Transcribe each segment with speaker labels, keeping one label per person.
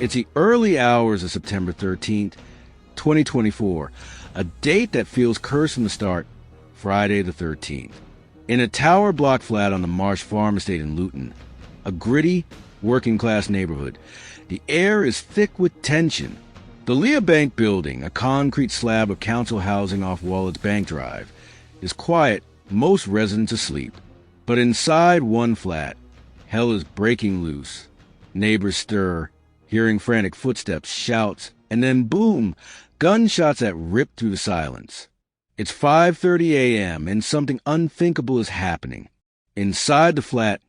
Speaker 1: It's the early hours of September 13th, 2024, a date that feels cursed from the start, Friday the 13th. In a tower block flat on the Marsh Farm Estate in Luton, a gritty, working-class neighborhood, the air is thick with tension. The Leah Bank building, a concrete slab of council housing off Wallett's Bank Drive, is quiet, most residents asleep. But inside one flat, hell is breaking loose. Neighbors stir, hearing frantic footsteps, shouts, and then boom, gunshots that rip through the silence. It's 5:30 a.m. and something unthinkable is happening. Inside the flat,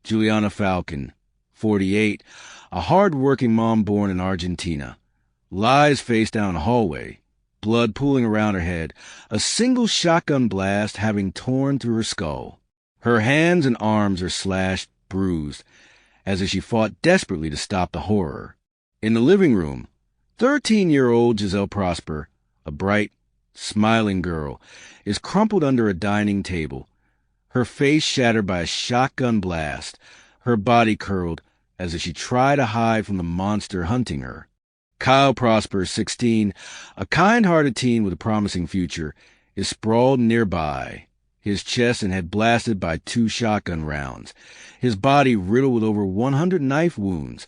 Speaker 1: Juliana Falcon, 48, a hard-working mom born in Argentina, lies face down a hallway, blood pooling around her head, a single shotgun blast having torn through her skull. Her hands and arms are slashed, bruised, as if she fought desperately to stop the horror. In the living room, 13-year-old Giselle Prosper, a bright, smiling girl, is crumpled under a dining table, her face shattered by a shotgun blast, her body curled as if she tried to hide from the monster hunting her. Kyle Prosper, 16, a kind-hearted teen with a promising future, is sprawled nearby, his chest and head blasted by 2 shotgun rounds, his body riddled with over 100 knife wounds,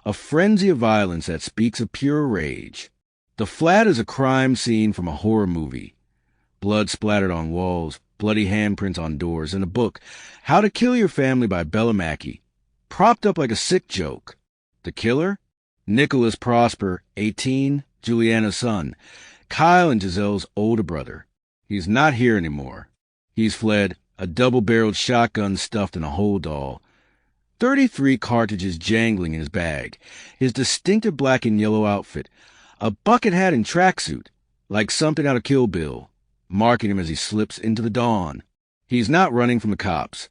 Speaker 1: a frenzy of violence that speaks of pure rage. The flat is a crime scene from a horror movie. Blood splattered on walls, bloody handprints on doors, and a book, How to Kill Your Family by Bella Mackey, propped up like a sick joke. The killer? Nicholas Prosper, 18, Juliana's son, Kyle and Giselle's older brother. He's not here anymore. He's fled, a double-barreled shotgun stuffed in a holdall, 33 cartridges jangling in his bag, his distinctive black and yellow outfit, a bucket hat and tracksuit, like something out of Kill Bill, marking him as he slips into the dawn. He's not running from the cops.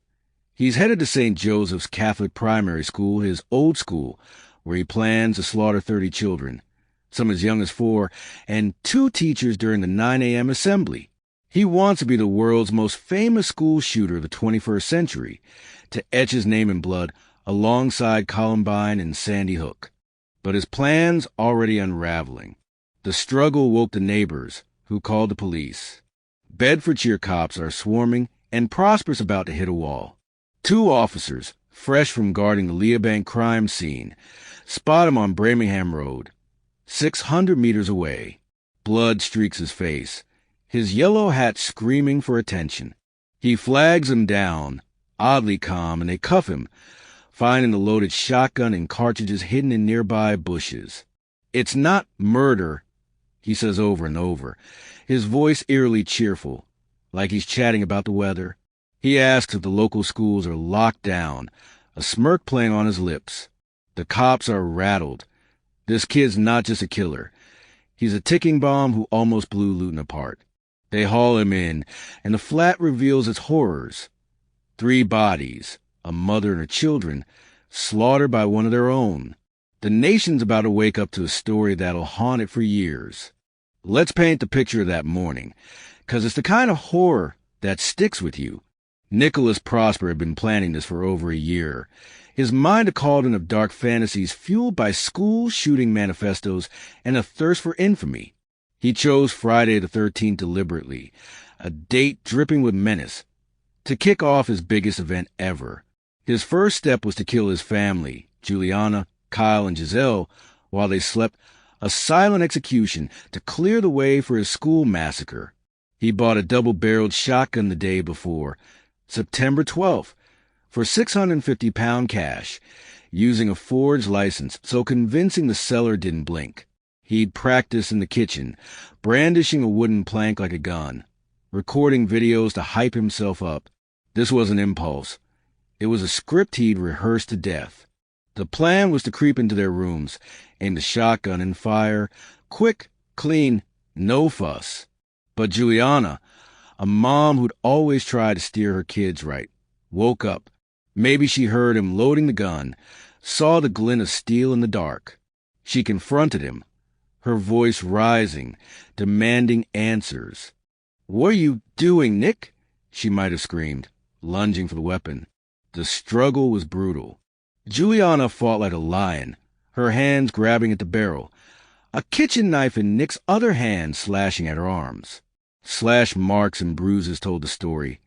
Speaker 1: He's headed to St. Joseph's Catholic Primary School, his old school, where he plans to slaughter 30 children, some as young as 4, and 2 teachers during the 9 a.m. assembly. He wants to be the world's most famous school shooter of the 21st century, to etch his name in blood alongside Columbine and Sandy Hook. But his plan's already unraveling. The struggle woke the neighbors, who called the police. Bedfordshire cops are swarming, and Prosper's about to hit a wall. 2 officers, fresh from guarding the Leah Bank crime scene, spot him on Birmingham Road, 600 meters away. Blood streaks his face, his yellow hat screaming for attention. He flags them down, oddly calm, and they cuff him, finding the loaded shotgun and cartridges hidden in nearby bushes. It's not murder, he says over and over, his voice eerily cheerful, like he's chatting about the weather. He asks if the local schools are locked down, a smirk playing on his lips. The cops are rattled. This kid's not just a killer. He's a ticking bomb who almost blew Luton apart. They haul him in, and the flat reveals its horrors. 3 bodies, a mother and her children, slaughtered by one of their own. The nation's about to wake up to a story that'll haunt it for years. Let's paint the picture of that morning, 'cause it's the kind of horror that sticks with you. Nicholas Prosper had been planning this for over a year. His mind a cauldron of dark fantasies fueled by school shooting manifestos and a thirst for infamy. He chose Friday the 13th deliberately, a date dripping with menace, to kick off his biggest event ever. His first step was to kill his family, Juliana, Kyle, and Giselle, while they slept, a silent execution to clear the way for his school massacre. He bought a double-barreled shotgun the day before, September 12th, for £650 cash, using a forged license so convincing the seller didn't blink. He'd practiced in the kitchen, brandishing a wooden plank like a gun, recording videos to hype himself up. This was an impulse. It was a script he'd rehearsed to death. The plan was to creep into their rooms, aim the shotgun and fire, quick, clean, no fuss. But Juliana, a mom who'd always tried to steer her kids right, woke up. Maybe she heard him loading the gun, saw the glint of steel in the dark. She confronted him, her voice rising, demanding answers. "What are you doing, Nick?" she might have screamed, lunging for the weapon. The struggle was brutal. Juliana fought like a lion, her hands grabbing at the barrel, a kitchen knife in Nick's other hand slashing at her arms. Slash marks and bruises told the story.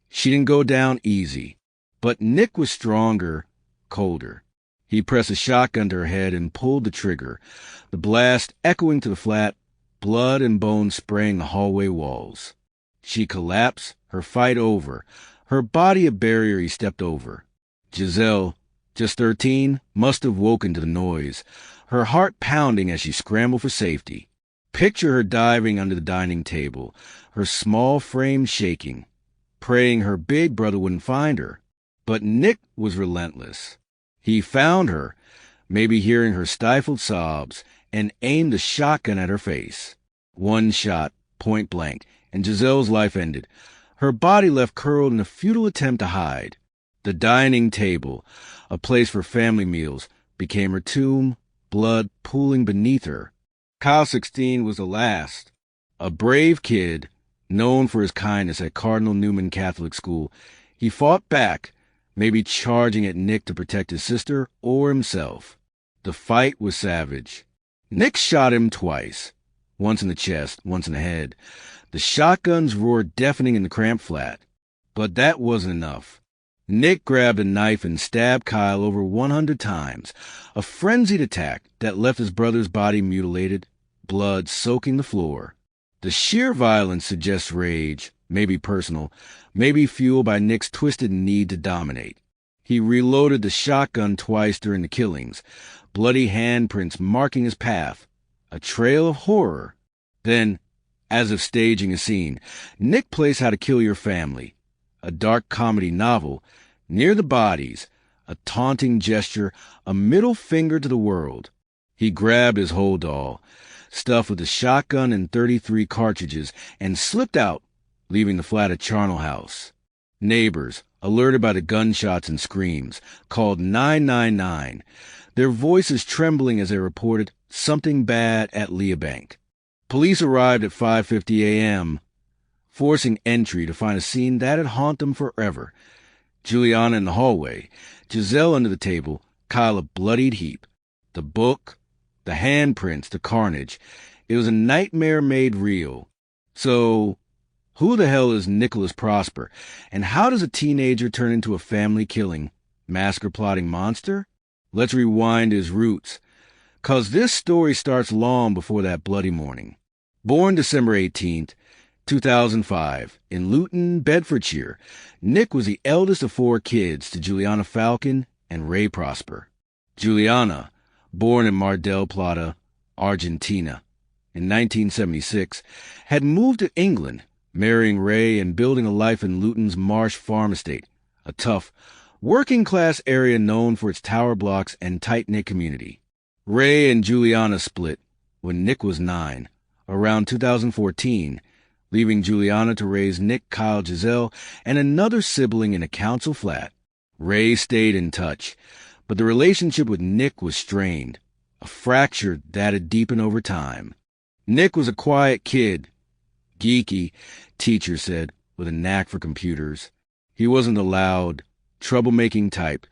Speaker 1: She didn't go down easy, but Nick was stronger, colder. He pressed a shotgun to her head and pulled the trigger, the blast echoing to the flat, blood and bone spraying the hallway walls. She collapsed, her fight over, her body a barrier he stepped over. Giselle, just 13, must have woken to the noise, her heart pounding as she scrambled for safety. Picture her diving under the dining table, her small frame shaking, praying her big brother wouldn't find her. But Nick was relentless. He found her, maybe hearing her stifled sobs, and aimed a shotgun at her face. One shot, point blank, and Giselle's life ended. Her body left curled in a futile attempt to hide. The dining table, a place for family meals, became her tomb, blood pooling beneath her. Kyle 16 was the last. A brave kid, known for his kindness at Cardinal Newman Catholic School, he fought back, maybe charging at Nick to protect his sister or himself. The fight was savage. Nick shot him twice, once in the chest, once in the head. The shotguns roared deafening in the cramped flat. But that wasn't enough. Nick grabbed a knife and stabbed Kyle over 100 times, a frenzied attack that left his brother's body mutilated, blood soaking the floor. The sheer violence suggests rage, maybe personal, maybe fueled by Nick's twisted need to dominate. He reloaded the shotgun twice during the killings, bloody handprints marking his path, a trail of horror. Then, as if staging a scene, Nick plays How to Kill Your Family, a dark comedy novel. Near the bodies, a taunting gesture, a middle finger to the world. He grabbed his hold all, stuffed with a shotgun and 33 cartridges, and slipped out, leaving the flat at Charnel House. Neighbors, alerted by the gunshots and screams, called 999, their voices trembling as they reported something bad at Leabank. Police arrived at 5:50 a.m., forcing entry to find a scene that had haunted them forever. Juliana in the hallway, Giselle under the table, Kyle a bloodied heap. The book, the handprints, the carnage. It was a nightmare made real. So, who the hell is Nicholas Prosper, and how does a teenager turn into a family-killing, massacre-plotting monster? Let's rewind his roots, 'cause this story starts long before that bloody morning. Born December 18th, 2005, in Luton, Bedfordshire, Nick was the eldest of 4 kids to Juliana Falcon and Ray Prosper. Juliana, born in Mar del Plata, Argentina, in 1976, had moved to England, marrying Ray and building a life in Luton's Marsh Farm Estate, a tough, working-class area known for its tower blocks and tight-knit community. Ray and Juliana split when Nick was 9, around 2014, leaving Juliana to raise Nick, Kyle, Giselle, and another sibling in a council flat. Ray stayed in touch, but the relationship with Nick was strained, a fracture that had deepened over time. Nick was a quiet kid, geeky, teacher said, with a knack for computers. He wasn't the loud, troublemaking type,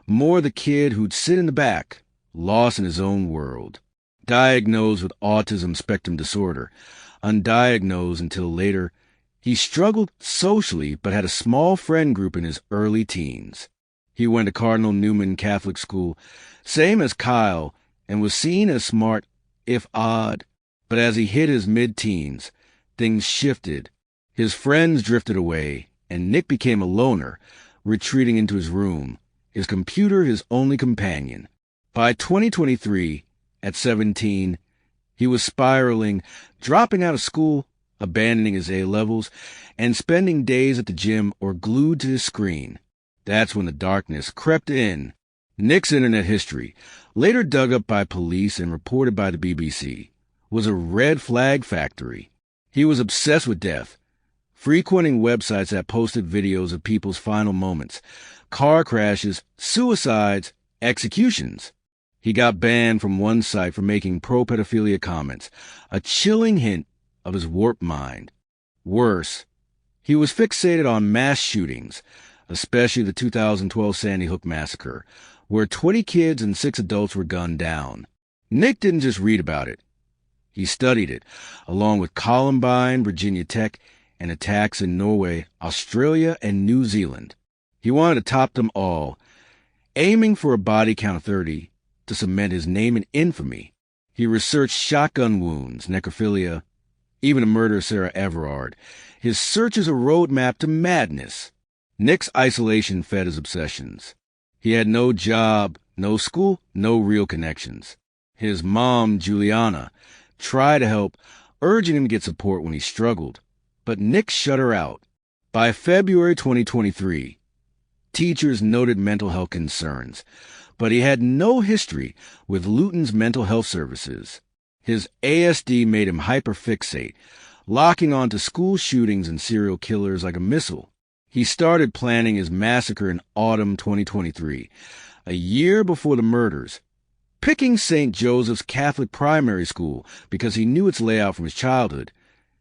Speaker 1: more the kid who'd sit in the back, lost in his own world. Diagnosed with autism spectrum disorder, undiagnosed until later, he struggled socially but had a small friend group in his early teens. He went to Cardinal Newman Catholic School, same as Kyle, and was seen as smart, if odd. But as he hit his mid-teens, things shifted. His friends drifted away, and Nick became a loner, retreating into his room, his computer his only companion. By 2023, at 17, he was spiraling, dropping out of school, abandoning his A-levels, and spending days at the gym or glued to his screen. That's when the darkness crept in. Nick's internet history, later dug up by police and reported by the BBC, was a red flag factory. He was obsessed with death, frequenting websites that posted videos of people's final moments, car crashes, suicides, executions. He got banned from one site for making pro-pedophilia comments, a chilling hint of his warped mind. Worse, he was fixated on mass shootings, especially the 2012 Sandy Hook massacre, where 20 kids and 6 adults were gunned down. Nick didn't just read about it. He studied it, along with Columbine, Virginia Tech, and attacks in Norway, Australia, and New Zealand. He wanted to top them all, aiming for a body count of 30 to cement his name in infamy. He researched shotgun wounds, necrophilia, even a murder of Sarah Everard. His search is a roadmap to madness. Nick's isolation fed his obsessions. He had no job, no school, no real connections. His mom, Juliana, tried to help, urging him to get support when he struggled. But Nick shut her out. By February 2023, teachers noted mental health concerns, but he had no history with Luton's mental health services. His ASD made him hyperfixate, locking onto school shootings and serial killers like a missile. He started planning his massacre in autumn 2023, a year before the murders, picking St. Joseph's Catholic primary school because he knew its layout from his childhood.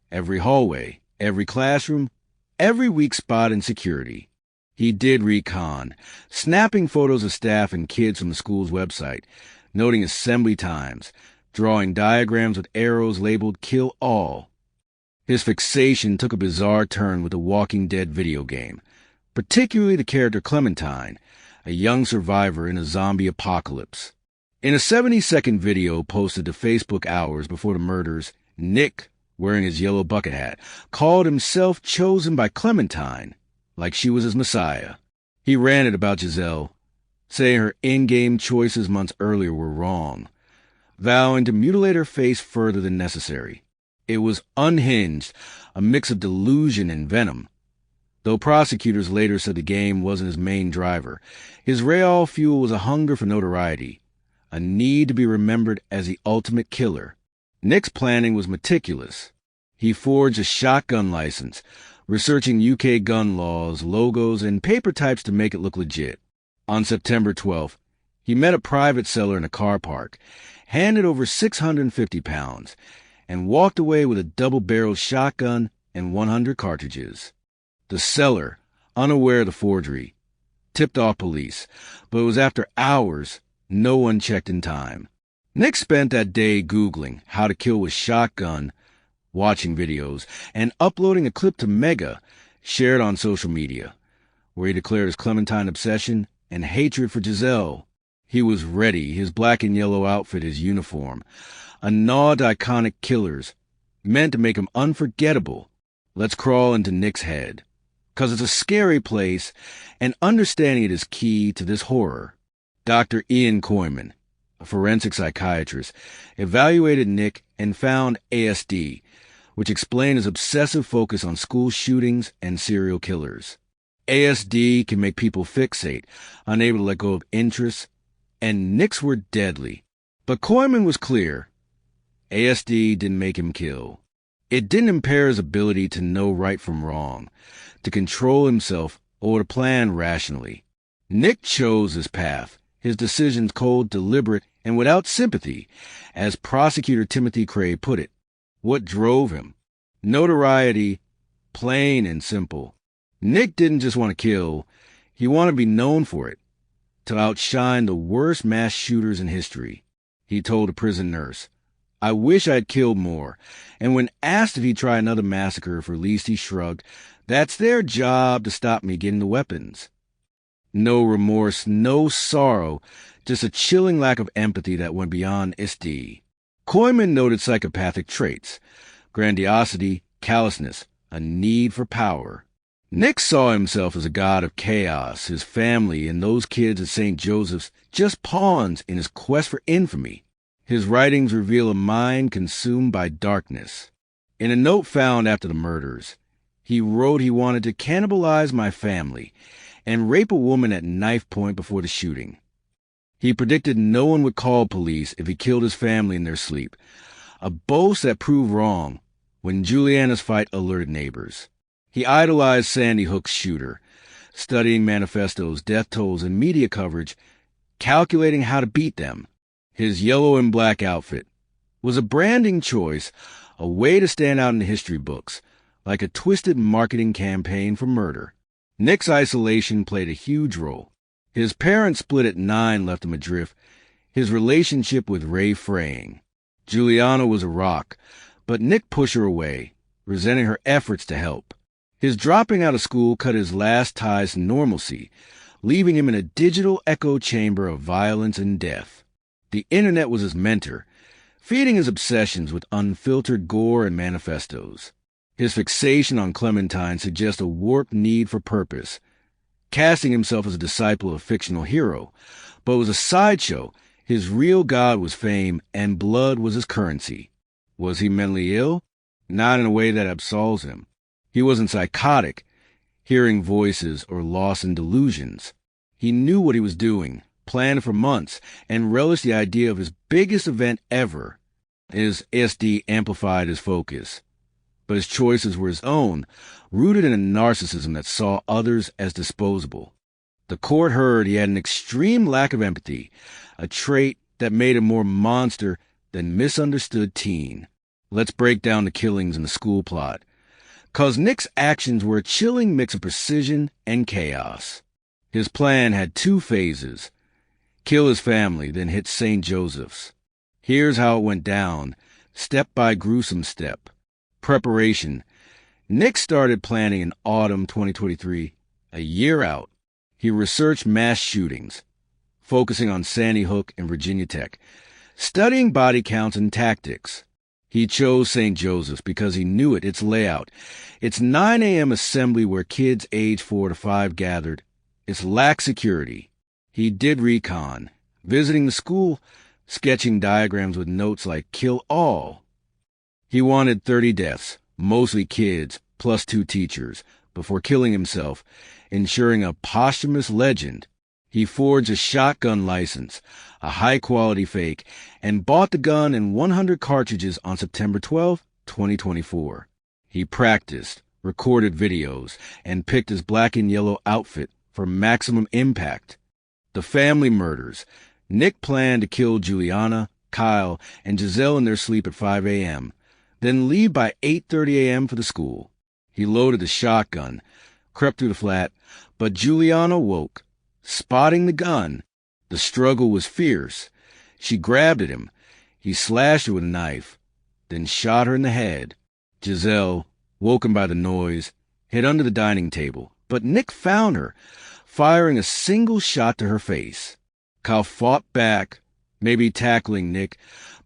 Speaker 1: Every hallway, every classroom, every weak spot in security. He did recon, snapping photos of staff and kids from the school's website, noting assembly times, drawing diagrams with arrows labeled "Kill All." His fixation took a bizarre turn with the Walking Dead video game, particularly the character Clementine, a young survivor in a zombie apocalypse. In a 70-second video posted to Facebook hours before the murders, Nick, wearing his yellow bucket hat, called himself chosen by Clementine, like she was his messiah. He ranted about Giselle, saying her in-game choices months earlier were wrong, vowing to mutilate her face further than necessary. It was unhinged, a mix of delusion and venom. Though prosecutors later said the game wasn't his main driver, his real fuel was a hunger for notoriety, a need to be remembered as the ultimate killer. Nick's planning was meticulous. He forged a shotgun license, researching UK gun laws, logos, and paper types to make it look legit. On September 12th, he met a private seller in a car park, handed over 650 pounds, and walked away with a double-barreled shotgun and 100 cartridges. The seller, unaware of the forgery, tipped off police, but it was after hours no one checked in time. Nick spent that day Googling how to kill with shotgun, watching videos, and uploading a clip to Mega, shared on social media, where he declared his Clementine obsession and hatred for Giselle. He was ready, his black and yellow outfit his uniform, a nod to iconic killers, meant to make him unforgettable. Let's crawl into Nick's head, 'cause it's a scary place, and understanding it is key to this horror. Dr. Ian Koyman, a forensic psychiatrist, evaluated Nick and found ASD, which explained his obsessive focus on school shootings and serial killers. ASD can make people fixate, unable to let go of interests, and Nick's were deadly. But Koyman was clear. ASD didn't make him kill. It didn't impair his ability to know right from wrong, to control himself, or to plan rationally. Nick chose his path, his decisions cold, deliberate, and without sympathy, as prosecutor Timothy Cray put it. What drove him? Notoriety, plain and simple. Nick didn't just want to kill, he wanted to be known for it, to outshine the worst mass shooters in history. He told a prison nurse, "I wish I'd killed more," and when asked if he'd try another massacre for least, he shrugged, "That's their job to stop me getting the weapons." No remorse, no sorrow, just a chilling lack of empathy that went beyond SD. Koyman noted psychopathic traits, grandiosity, callousness, a need for power. Nick saw himself as a god of chaos, his family and those kids at St. Joseph's just pawns in his quest for infamy. His writings reveal a mind consumed by darkness. In a note found after the murders, he wrote he wanted to cannibalize my family and rape a woman at knife point before the shooting. He predicted no one would call police if he killed his family in their sleep, a boast that proved wrong when Juliana's fight alerted neighbors. He idolized Sandy Hook's shooter, studying manifestos, death tolls, and media coverage, calculating how to beat them. His yellow and black outfit was a branding choice, a way to stand out in the history books, like a twisted marketing campaign for murder. Nick's isolation played a huge role. His parents' split at 9 left him adrift, his relationship with Ray fraying. Juliana was a rock, but Nick pushed her away, resenting her efforts to help. His dropping out of school cut his last ties to normalcy, leaving him in a digital echo chamber of violence and death. The internet was his mentor, feeding his obsessions with unfiltered gore and manifestos. His fixation on Clementine suggests a warped need for purpose, casting himself as a disciple of a fictional hero, but was a sideshow. His real god was fame, and blood was his currency. Was he mentally ill? Not in a way that absolves him. He wasn't psychotic, hearing voices, or lost in delusions. He knew what he was doing, planned for months, and relished the idea of his biggest event ever. His ASD amplified his focus, but his choices were his own, rooted in a narcissism that saw others as disposable. The court heard he had an extreme lack of empathy, a trait that made him more monster than misunderstood teen. Let's break down the killings in the school plot, 'cause Nick's actions were a chilling mix of precision and chaos. His plan had 2 phases: kill his family, then hit St. Joseph's. Here's how it went down, step by gruesome step. Preparation. Nick started planning in autumn 2023, a year out. He researched mass shootings, focusing on Sandy Hook and Virginia Tech, studying body counts and tactics. He chose St. Joseph's because he knew its layout. Its 9 a.m. assembly where kids age 4 to 5 gathered. Its lack security. He did recon, visiting the school, sketching diagrams with notes like "kill all." He wanted 30 deaths, mostly kids, plus 2 teachers, before killing himself, ensuring a posthumous legend. He forged a shotgun license, a high-quality fake, and bought the gun and 100 cartridges on September 12, 2024. He practiced, recorded videos, and picked his black and yellow outfit for maximum impact. The family murders. Nick planned to kill Juliana, Kyle, and Giselle in their sleep at 5 a.m., then leave by 8:30 a.m. for the school. He loaded the shotgun, crept through the flat, but Juliana woke. Spotting the gun, the struggle was fierce. She grabbed at him. He slashed her with a knife, then shot her in the head. Giselle, woken by the noise, hid under the dining table, but Nick found her, firing a single shot to her face. Kyle fought back, maybe tackling Nick,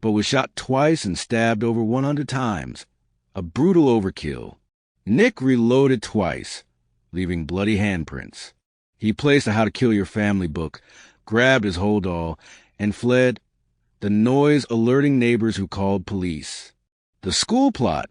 Speaker 1: but was shot twice and stabbed over 100 times. A brutal overkill. Nick reloaded twice, leaving bloody handprints. He placed a How to Kill Your Family book, grabbed his holdall, and fled, the noise alerting neighbors who called police. The school plot.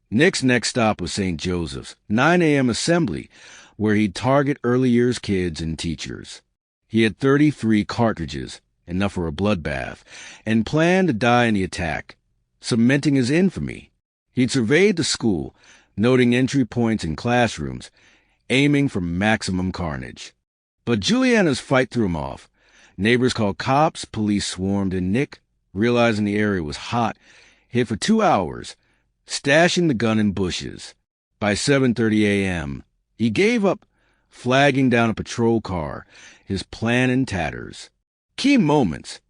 Speaker 1: Nick's next stop was St. Joseph's, 9 a.m. assembly, where he'd target early years kids and teachers. He had 33 cartridges, enough for a bloodbath, and planned to die in the attack, cementing his infamy. He'd surveyed the school, noting entry points and classrooms, aiming for maximum carnage. But Juliana's fight threw him off. Neighbors called cops, police swarmed, and Nick, realizing the area was hot, hid for 2 hours, stashing the gun in bushes. By 7:30 a.m., he gave up, flagging down a patrol car, his plan in tatters. Key moments.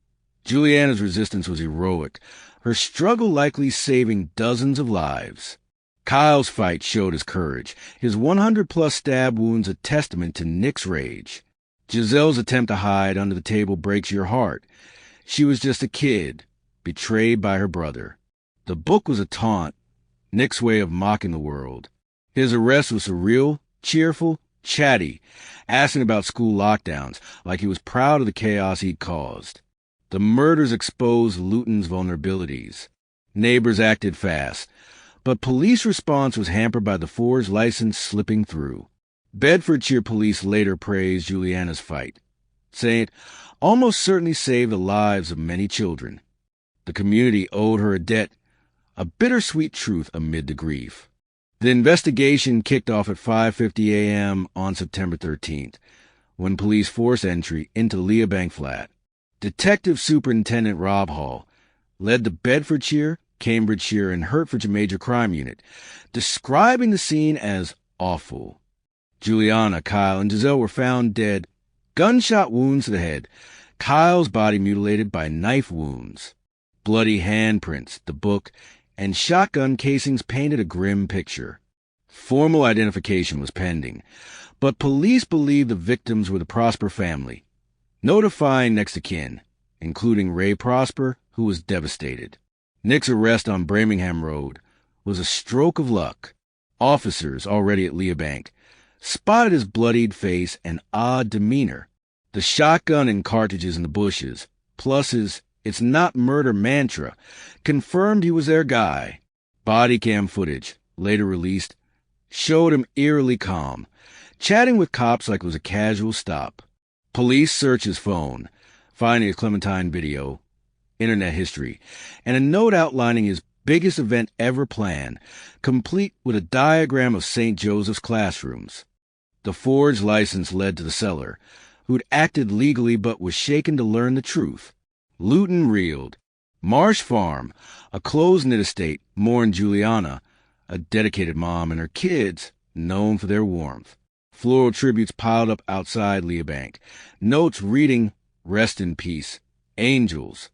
Speaker 1: Juliana's resistance was heroic, her struggle likely saving dozens of lives. Kyle's fight showed his courage, his 100-plus stab wounds a testament to Nick's rage. Giselle's attempt to hide under the table breaks your heart. She was just a kid, betrayed by her brother. The book was a taunt, Nick's way of mocking the world. His arrest was surreal, cheerful, chatty, asking about school lockdowns like he was proud of the chaos he'd caused. The murders exposed Luton's vulnerabilities. Neighbors acted fast, but police response was hampered by the forged license slipping through. Bedfordshire police later praised Juliana's fight, saying it almost certainly saved the lives of many children. The community owed her a debt, a bittersweet truth amid the grief. The investigation kicked off at 5:50 a.m. on September 13th, when police forced entry into Leah Bank Flat. Detective Superintendent Rob Hall led the Bedfordshire, Cambridgeshire, and Hertfordshire Major Crime Unit, describing the scene as awful. Juliana, Kyle, and Giselle were found dead Gunshot wounds to the head. Kyle's body mutilated by knife wounds. Bloody handprints, the book, and shotgun casings painted a grim picture. Formal identification was pending, but police believed the victims were the Prosper family, notifying next of kin, including Ray Prosper, who was devastated. Nick's arrest on Birmingham Road was a stroke of luck. Officers, already at Leabank, spotted his bloodied face and odd demeanor. The shotgun and cartridges in the bushes, plus his "it's not murder" mantra, confirmed he was their guy. Body cam footage, later released, showed him eerily calm, chatting with cops like it was a casual stop. Police searched his phone, finding a Clementine video, internet history, and a note outlining his biggest event ever planned, complete with a diagram of St. Joseph's classrooms. The forged license led to the seller, who'd acted legally but was shaken to learn the truth. Luton reeled. Marsh Farm, a closed-knit estate, mourned Juliana, a dedicated mom, and her kids, known for their warmth. Floral tributes piled up outside Leabank, notes reading, "Rest in peace, angels."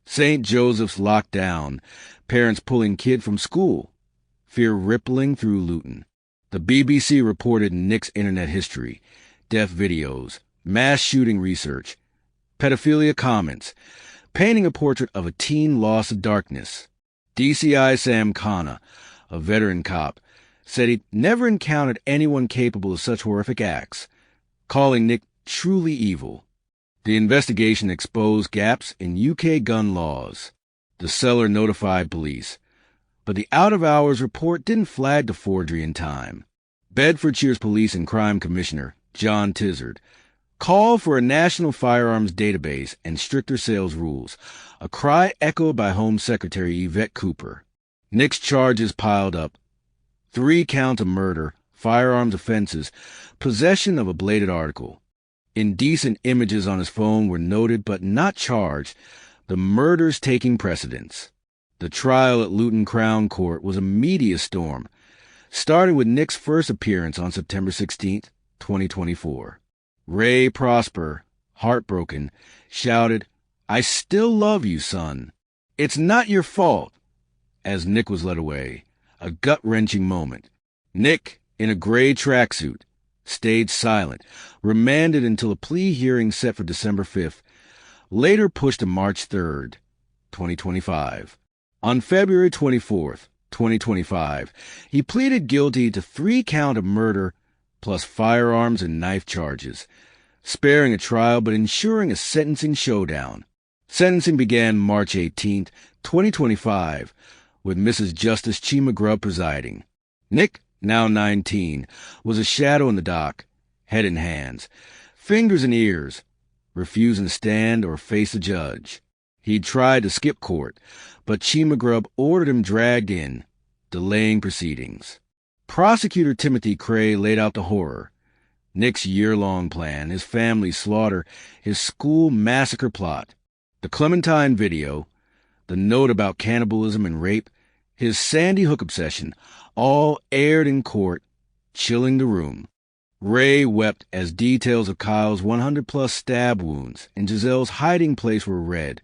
Speaker 1: St. Joseph's locked down, parents pulling kid from school, fear rippling through Luton. The BBC reported Nick's internet history, death videos, mass shooting research, pedophilia comments, painting a portrait of a teen lost to darkness. DCI Sam Khanna, a veteran cop, said he'd never encountered anyone capable of such horrific acts, calling Nick truly evil. The investigation exposed gaps in UK gun laws. The seller notified police, but the out-of-hours report didn't flag the forgery in time. Bedfordshire's Police and Crime Commissioner, John Tizard, called for a national firearms database and stricter sales rules, a cry echoed by Home Secretary Yvette Cooper. Nick's charges piled up. 3 counts of murder, firearms offenses, possession of a bladed article. Indecent images on his phone were noted but not charged, the murders taking precedence. The trial at Luton Crown Court was a media storm, starting with Nick's first appearance on September 16, 2024. Ray Prosper, heartbroken, shouted, "I still love you, son. It's not your fault," as Nick was led away, a gut-wrenching moment. Nick, in a gray tracksuit, stayed silent, remanded until a plea hearing set for December 5th, later pushed to March 3rd, 2025. On February 24th, 2025, he pleaded guilty to 3 counts of murder plus firearms and knife charges, sparing a trial but ensuring a sentencing showdown. Sentencing began March 18th, 2025, with Mrs. Justice Chima Grubb presiding. Nick, now 19, was a shadow in the dock, head in hands, fingers in ears, refusing to stand or face a judge. He'd tried to skip court, but Chima Grubb ordered him dragged in, delaying proceedings. Prosecutor Timothy Cray laid out the horror. Nick's year-long plan, his family's slaughter, his school massacre plot, the Clementine video, the note about cannibalism and rape, his Sandy Hook obsession, all aired in court, chilling the room. Ray wept as details of Kyle's 100-plus stab wounds in Giselle's hiding place were read,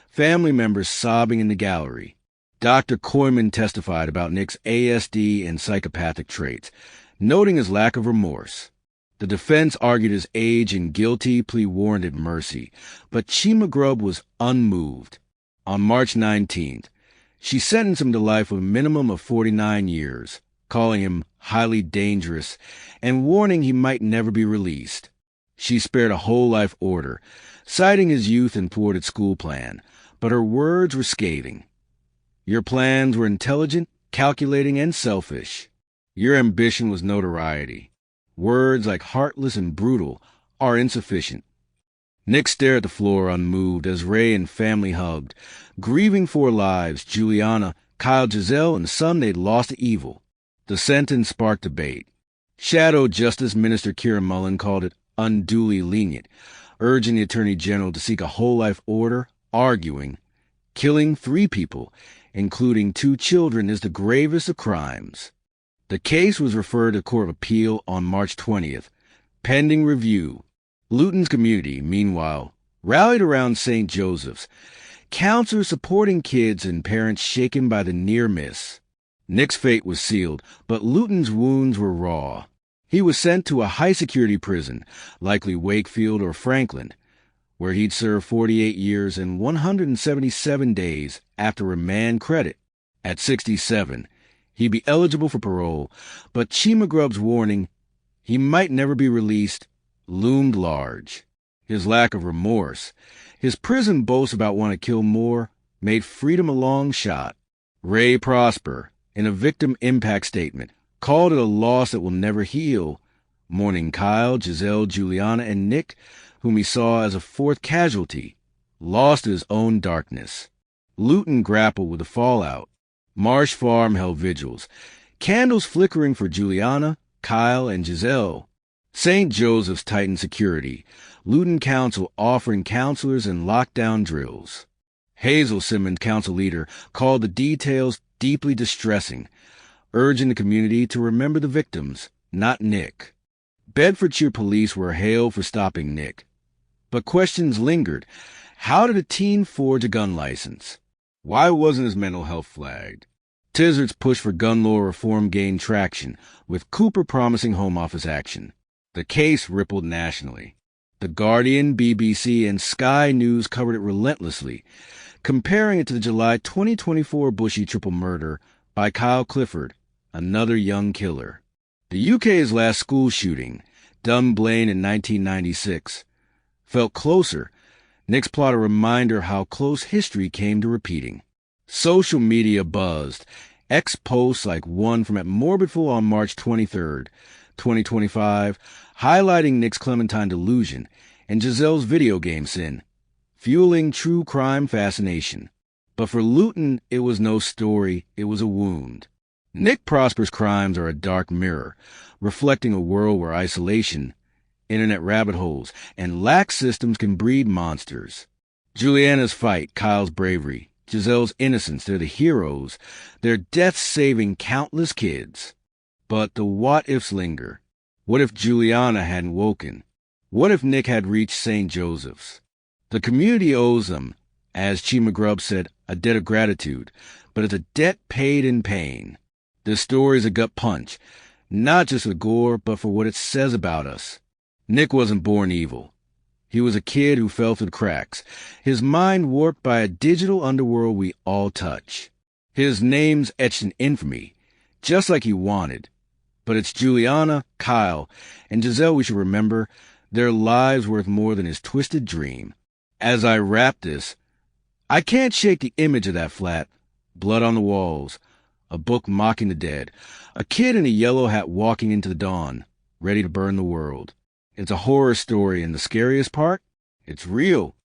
Speaker 1: family members sobbing in the gallery. Dr. Koyman testified about Nick's ASD and psychopathic traits, noting his lack of remorse. The defense argued his age and guilty plea warranted mercy, but Chima Grubb was unmoved. On March 19th, she sentenced him to life with a minimum of 49 years, calling him highly dangerous and warning he might never be released. She spared a whole life order, citing his youth and thwarted school plan, but her words were scathing. "Your plans were intelligent, calculating, and selfish. Your ambition was notoriety. Words like heartless and brutal are insufficient." Nick stared at the floor unmoved as Ray and family hugged, grieving for lives, Juliana, Kyle, Giselle, and the son they'd lost to evil. The sentence sparked debate. Shadow Justice Minister Kieran Mullen called it unduly lenient, urging the Attorney General to seek a whole-life order, arguing, killing 3 people, including 2 children, is the gravest of crimes. The case was referred to Court of Appeal on March 20th, pending review. Luton's community, meanwhile, rallied around St. Joseph's, counselors supporting kids and parents shaken by the near miss. Nick's fate was sealed, but Luton's wounds were raw. He was sent to a high-security prison, likely Wakefield or Franklin, where he'd serve 48 years and 177 days after remand credit. At 67, he'd be eligible for parole, but Chimagrubb's warning he might never be released loomed large. His lack of remorse, his prison boasts about wanting to kill more, made freedom a long shot. Ray Prosper, in a victim impact statement, called it a loss that will never heal, mourning Kyle, Giselle, Juliana, and Nick, whom he saw as a fourth casualty, lost to his own darkness. Luton grappled with the fallout. Marsh Farm held vigils, candles flickering for Juliana, Kyle, and Giselle. St. Joseph's tightened security, Luton Council offering counselors and lockdown drills. Hazel Simmons, council leader, called the details deeply distressing, urging the community to remember the victims, not Nick. Bedfordshire police were hailed for stopping Nick. But questions lingered. How did a teen forge a gun license? Why wasn't his mental health flagged? Tizard's push for gun law reform gained traction, with Cooper promising Home Office action. The case rippled nationally. The Guardian, BBC, and Sky News covered it relentlessly, comparing it to the July 2024 Bushy triple murder by Kyle Clifford, another young killer. The UK's last school shooting, Dunblane in 1996, felt closer. Nick's plot a reminder how close history came to repeating. Social media buzzed. Posts like one from at Morbidful on March 23rd, 2025, highlighting Nick's Clementine delusion and Giselle's video game sin, fueling true crime fascination. But for Luton, it was no story, it was a wound. Nick Prosper's crimes are a dark mirror, reflecting a world where isolation, internet rabbit holes, and lax systems can breed monsters. Juliana's fight, Kyle's bravery, Giselle's innocence, they're the heroes, their deaths saving countless kids. But the what-ifs linger. What if Juliana hadn't woken? What if Nick had reached St. Joseph's? The community owes them, as Chimagrubb said, a debt of gratitude, but it's a debt paid in pain. This story is a gut punch, not just for gore, but for what it says about us. Nick wasn't born evil. He was a kid who fell through the cracks, his mind warped by a digital underworld we all touch. His name's etched in infamy, just like he wanted. But it's Juliana, Kyle, and Giselle we should remember, their lives worth more than his twisted dream. As I wrap this, I can't shake the image of that flat, blood on the walls, a book mocking the dead, a kid in a yellow hat walking into the dawn, ready to burn the world. It's a horror story, and the scariest part? It's real.